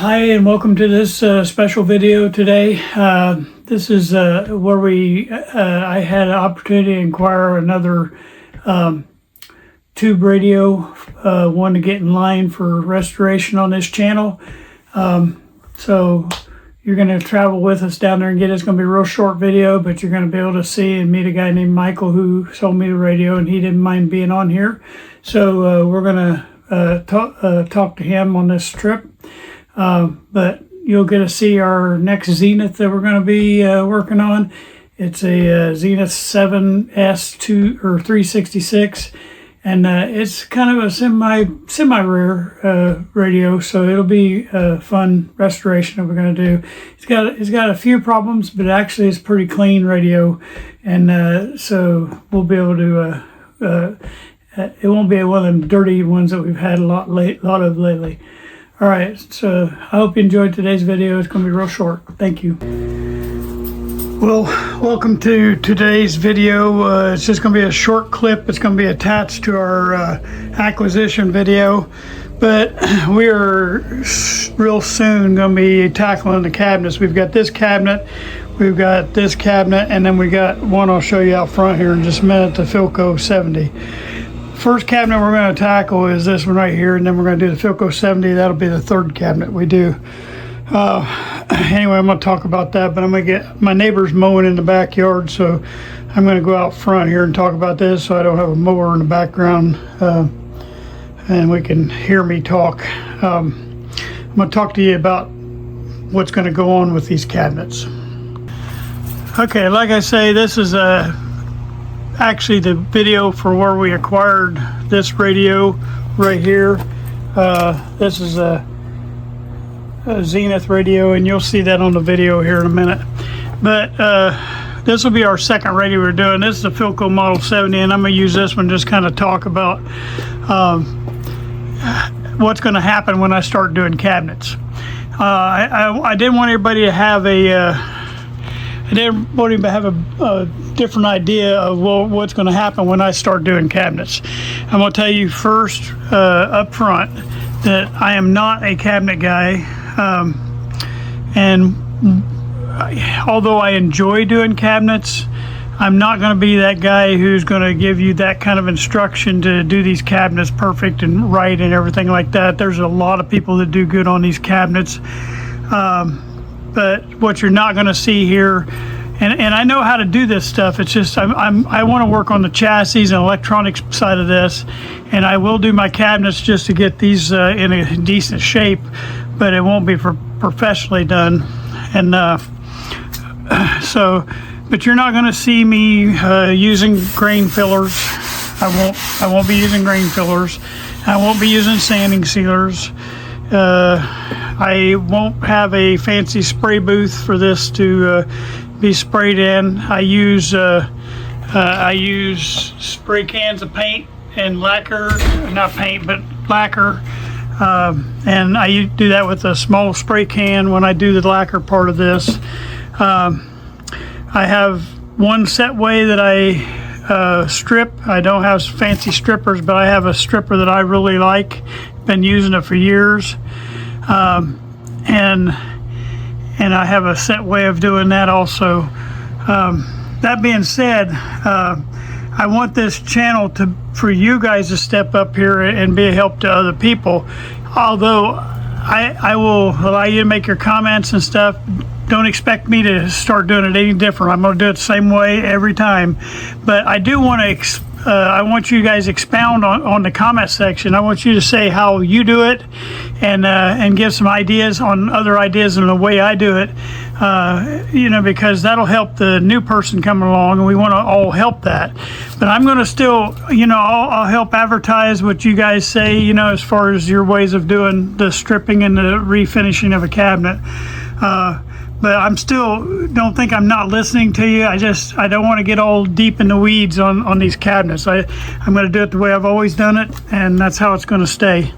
Hi and welcome to this special video today. This is where I had an opportunity to acquire another tube radio, one to get in line for restoration on this channel. So you're going to travel with us down there and get it. It's going to be a real short video, but you're going to be able to see and meet a guy named Michael who sold me the radio, and he didn't mind being on here. So we're going to talk to him on this trip. But you'll get to see our next Zenith that we're going to be working on. It's a Zenith 7S2 or 366, and it's kind of a semi-rare radio, so it'll be a fun restoration that we're going to do. It's got a few problems, but actually it's pretty clean radio, and so we'll be able to. It won't be one of them dirty ones that we've had a lot of lately. All right, so I hope you enjoyed today's video. It's going to be real short. Thank you. Well, welcome to today's video. It's just going to be a short clip. It's going to be attached to our acquisition video, but we are real soon going to be tackling the cabinets. We've got this cabinet, we've got this cabinet, and then we got one I'll show you out front here in just a minute, the Philco 70. First cabinet we're going to tackle is this one right here, and then we're going to do the Philco 70. That'll be the third cabinet we do. Anyway, I'm going to talk about that, but I'm going to get my neighbors mowing in the backyard, so I'm going to go out front here and talk about this so I don't have a mower in the background, and we can hear me talk. I'm going to talk to you about what's going to go on with these cabinets. Okay, like I say, this is actually the video for where we acquired this radio right here. This is a Zenith radio, and you'll see that on the video here in a minute. But this will be our second radio we're doing. This is the Philco Model 70, and I'm going to use this one just kind of talk about what's going to happen when I start doing cabinets. I didn't want everybody to have a different idea of what's going to happen when I start doing cabinets. I'm going to tell you first up front that I am not a cabinet guy, and although I enjoy doing cabinets, I'm not going to be that guy who's going to give you that kind of instruction to do these cabinets perfect and right and everything like that. There's a lot of people that do good on these cabinets, but what you're not going to see here, and I know how to do this stuff, it's just I want to work on the chassis and electronics side of this, and I will do my cabinets just to get these in a decent shape, but it won't be professionally done. And but you're not going to see me using grain fillers. I won't be using grain fillers. I won't be using sanding sealers. I won't have a fancy spray booth for this to be sprayed in. I use spray cans of paint and lacquer, not paint but lacquer, and I do that with a small spray can when I do the lacquer part of this. I have one set way that I strip. I don't have fancy strippers, but I have a stripper that I really like. Been using it for years, and I have a set way of doing that also. That being said, I want this channel for you guys to step up here and be a help to other people. Although I will allow you to make your comments and stuff, don't expect me to start doing it any different. I'm going to do it the same way every time. But I do want to I want you guys to expound on the comment section. I want you to say how you do it, and give some ideas on other ideas in the way I do it, because that'll help the new person coming along, and we want to all help that. But I'm going to still, I'll help advertise what you guys say, as far as your ways of doing the stripping and the refinishing of a cabinet. But I'm still, don't think I'm not listening to you. I don't want to get all deep in the weeds on these cabinets. I'm going to do it the way I've always done it, and that's how it's going to stay.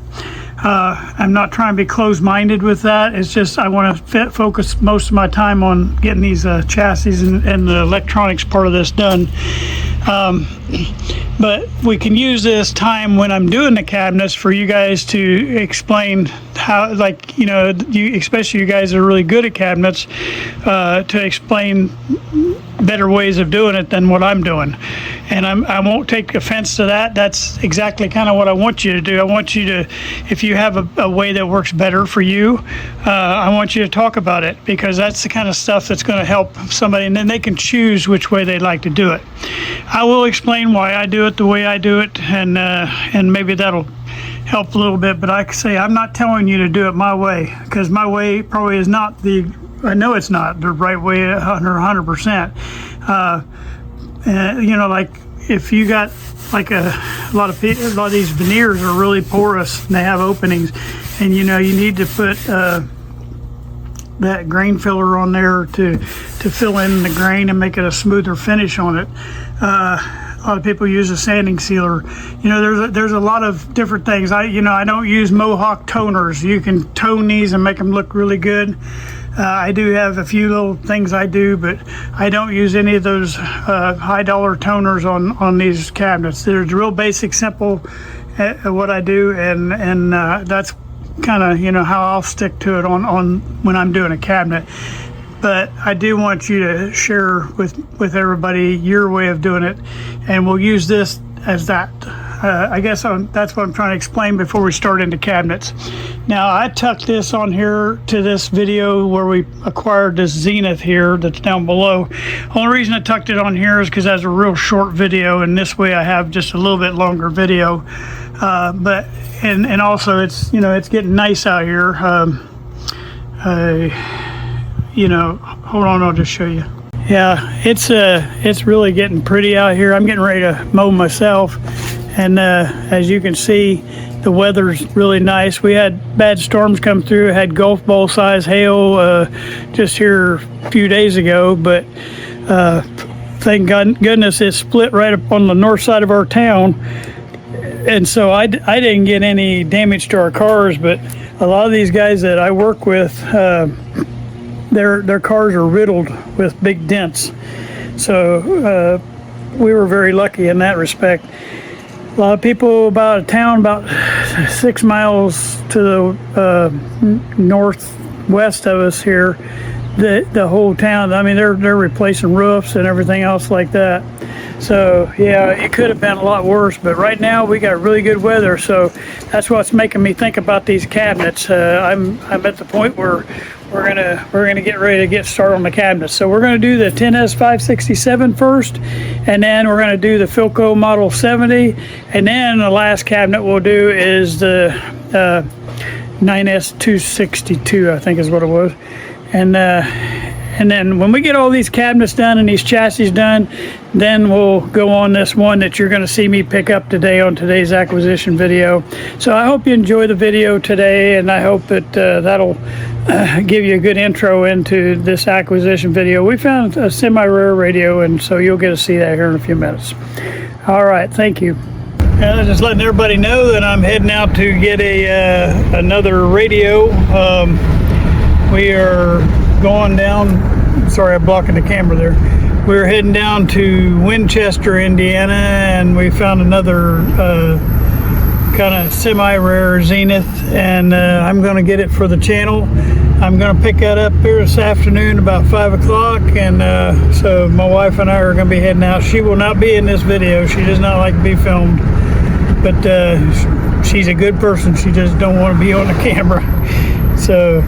I'm not trying to be closed-minded with that. It's just I want to focus most of my time on getting these chassis and the electronics part of this done. But we can use this time when I'm doing the cabinets for you guys to explain how, like, you know, you, especially you guys are really good at cabinets, to explain better ways of doing it than what I'm doing. And I won't take offense to that. That's exactly kind of what I want you to do. I want you to, if you have a way that works better for you, I want you to talk about it, because that's the kind of stuff that's going to help somebody, and then they can choose which way they'd like to do it. I will explain why I do it the way I do it, and maybe that'll help a little bit. But I can say I'm not telling you to do it my way, because my way probably is not I know it's not the right way 100%. You know, like if you got like a lot of these veneers are really porous and they have openings, and you know you need to put that grain filler on there to fill in the grain and make it a smoother finish on it. A lot of people use a sanding sealer. You know, there's a lot of different things. I don't use Mohawk toners. You can tone these and make them look really good. I do have a few little things I do, but I don't use any of those high dollar toners on these cabinets. They're real basic, simple what I do, and that's kind of, you know, how I'll stick to it on when I'm doing a cabinet. But I do want you to share with everybody your way of doing it, and we'll use this as that. I guess that's what I'm trying to explain before we start into cabinets. Now, I tucked this on here to this video where we acquired this Zenith here that's down below. Only reason I tucked it on here is because that's a real short video, and this way I have just a little bit longer video. But also it's, you know, it's getting nice out here. You know, hold on, I'll just show you. Yeah, it's really getting pretty out here. I'm getting ready to mow myself, and as you can see, the weather's really nice. We had bad storms come through, had golf ball size hail just here a few days ago, but thank goodness it split right up on the north side of our town, and so I didn't get any damage to our cars. But a lot of these guys that I work with, their cars are riddled with big dents. So we were very lucky in that respect. A lot of people about a town about 6 miles to the northwest of us here, the whole town, I mean, they're replacing roofs and everything else like that. So yeah, it could have been a lot worse, but right now we got really good weather, so that's what's making me think about these cabinets. I'm at the point where we're gonna get ready to get started on the cabinets. So we're gonna do the 10S 567 first, and then we're gonna do the Philco Model 70, and then the last cabinet we'll do is the 9S 262, I think is what it was. And then when we get all these cabinets done and these chassis done, then we'll go on this one that you're going to see me pick up today on today's acquisition video. So I hope you enjoy the video today, and I hope that that'll give you a good intro into this acquisition video. We found a semi-rare radio, and so you'll get to see that here in a few minutes. All right, thank you. And just letting everybody know that I'm heading out to get another radio. We are going down, sorry I'm blocking the camera there. We're heading down to Winchester, Indiana, and we found another kind of semi-rare Zenith, and I'm going to get it for the channel. I'm going to pick that up here this afternoon about 5 o'clock, and so my wife and I are going to be heading out. She will not be in this video. She does not like to be filmed, but she's a good person. She just don't want to be on the camera. So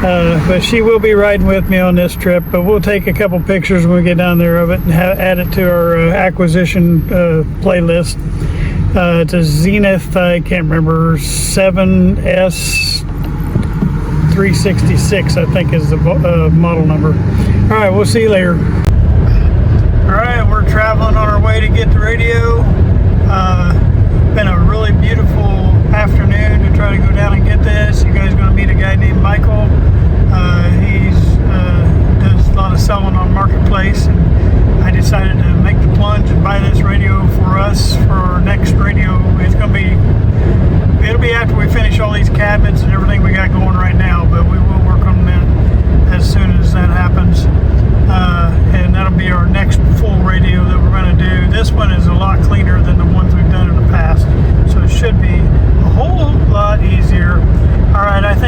but she will be riding with me on this trip, but we'll take a couple pictures when we get down there of it and add it to our acquisition playlist. It's a Zenith, I can't remember, 7S 366 I think is the model number. All right, we'll see you later. All right, we're traveling on our way to get the radio. Been a really beautiful afternoon to try to go down and get this. You guys are going to meet a guy named Michael. He's does a lot of selling on Marketplace, and I decided to make the plunge and buy this radio for us for our next radio. It'll be after we finish all these cabinets and everything we got going right now, but we will work on that as soon as that happens. And that'll be our next full radio that we're going to do. This one is a lot cleaner than the ones we've done in the past, so it should be a whole lot easier. All right, I think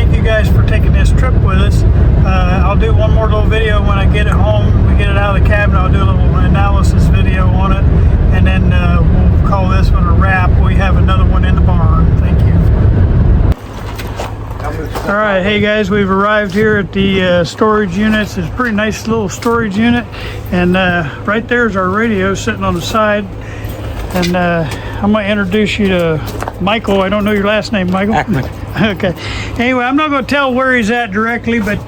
Hey guys, we've arrived here at the storage units. It's a pretty nice little storage unit, and right there's our radio sitting on the side. And I'm going to introduce you to Michael. I don't know your last name, Michael. Ackman. Okay. Anyway, I'm not going to tell where he's at directly, but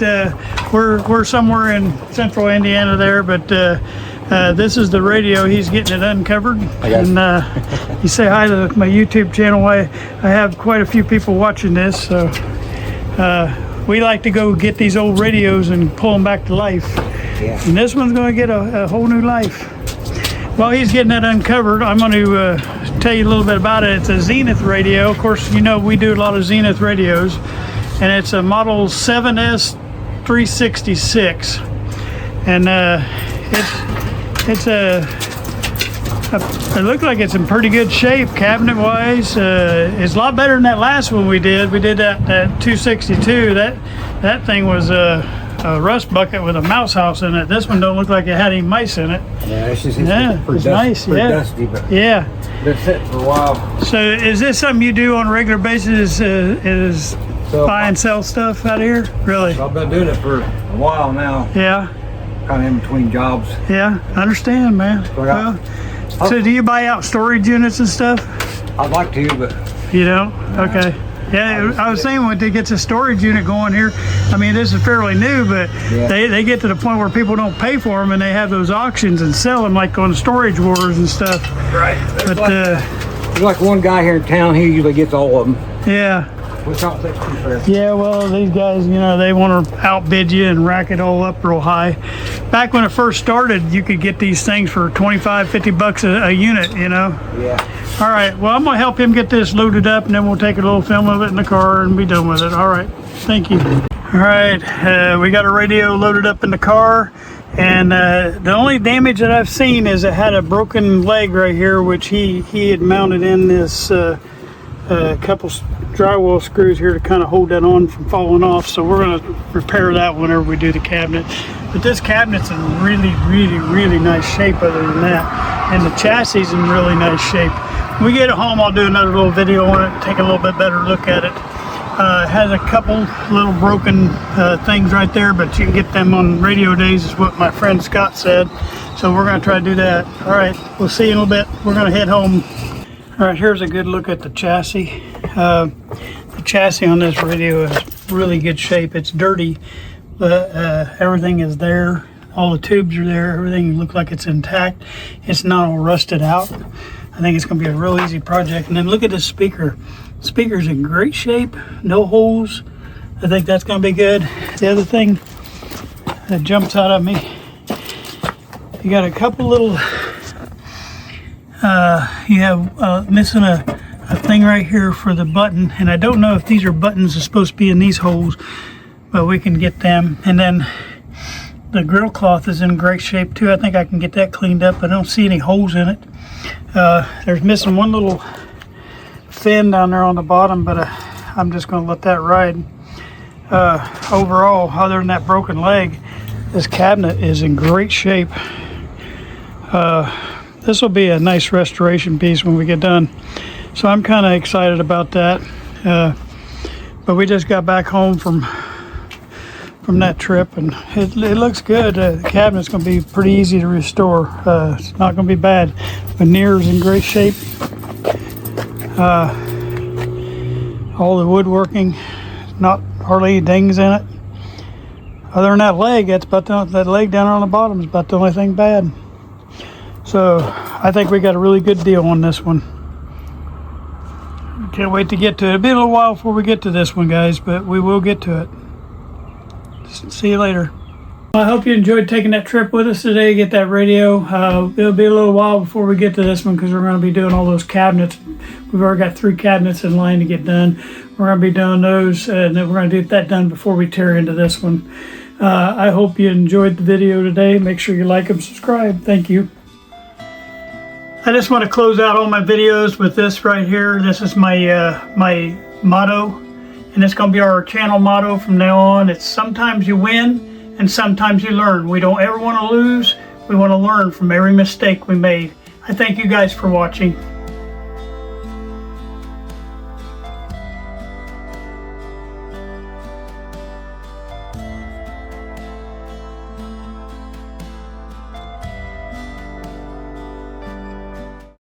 we're somewhere in central Indiana there. But this is the radio. He's getting it uncovered. And you say hi to my YouTube channel. I have quite a few people watching this, so we like to go get these old radios and pull them back to life. Yeah. And this one's going to get a whole new life. While he's getting that uncovered, I'm going to tell you a little bit about it. It's a Zenith radio. Of course, you know we do a lot of Zenith radios, and it's a model 7S366, and it looks like it's in pretty good shape cabinet-wise. It's a lot better than that last one we did. We did that 262. That thing was a rust bucket with a mouse house in it. This one don't look like it had any mice in it. Yeah, it's nice. Pretty dusty, but yeah, been sitting for a while. So is this something you do on a regular basis? Is buy and sell stuff out of here? Really? I've been doing it for a while now. Yeah. Kind of in between jobs. Yeah, I understand, man. So do you buy out storage units and stuff? I'd like to, but you don't? Okay. Yeah, I was saying when they get a storage unit going here, I mean, this is fairly new, but they get to the point where people don't pay for them, and they have those auctions and sell them like on Storage Wars and stuff. Right. But there's like one guy here in town, he usually gets all of them. Yeah. Which I don't think too fair. Yeah, well, these guys, you know, they want to outbid you and rack it all up real high. Back when it first started, you could get these things for 25, 50 bucks a unit, you know? Yeah. All right, well, I'm going to help him get this loaded up, and then we'll take a little film of it in the car and be done with it. All right, thank you. All right, we got a radio loaded up in the car, and the only damage that I've seen is it had a broken leg right here, which he had mounted in this couple drywall screws here to kind of hold that on from falling off. So we're going to repair that whenever we do the cabinet. But this cabinet's in really, really, really nice shape other than that. And the chassis is in really nice shape. When we get it home, I'll do another little video on it, take a little bit better look at it. It has a couple little broken things right there, but you can get them on radio days, is what my friend Scott said. So we're going to try to do that. All right, we'll see you in a little bit. We're going to head home. All right, here's a good look at the chassis. The chassis on this radio is really good shape. It's dirty, but everything is there. All the tubes are there. Everything looks like it's intact. It's not all rusted out. I think it's going to be a real easy project. And then look at this speaker. The speaker's in great shape. No holes. I think that's going to be good. The other thing that jumps out at me, you got a couple little... you have missing a thing right here for the button, and I don't know if these are buttons that's supposed to be in these holes, but we can get them. And then the grill cloth is in great shape too. I think I can get that cleaned up. I don't see any holes in it. There's missing one little fin down there on the bottom, but I'm just going to let that ride. Overall, other than that broken leg, this cabinet is in great shape. This will be a nice restoration piece when we get done. So I'm kind of excited about that. But we just got back home from that trip, and it looks good. The cabinet's going to be pretty easy to restore. It's not going to be bad. Veneer's in great shape. All the woodworking, not hardly any dings in it. Other than that leg, that leg down on the bottom is about the only thing bad. So I think we got a really good deal on this one. Can't wait to get to it. It'll be a little while before we get to this one, guys, but we will get to it. See you later. I hope you enjoyed taking that trip with us today to get that radio. It'll be a little while before we get to this one because we're going to be doing all those cabinets. We've already got 3 cabinets in line to get done. We're going to be doing those, and then we're going to get that done before we tear into this one. I hope you enjoyed the video today. Make sure you like and subscribe. Thank you. I just want to close out all my videos with this right here. This is my my motto, and it's going to be our channel motto from now on. It's sometimes you win and sometimes you learn. We don't ever want to lose. We want to learn from every mistake we made. I thank you guys for watching.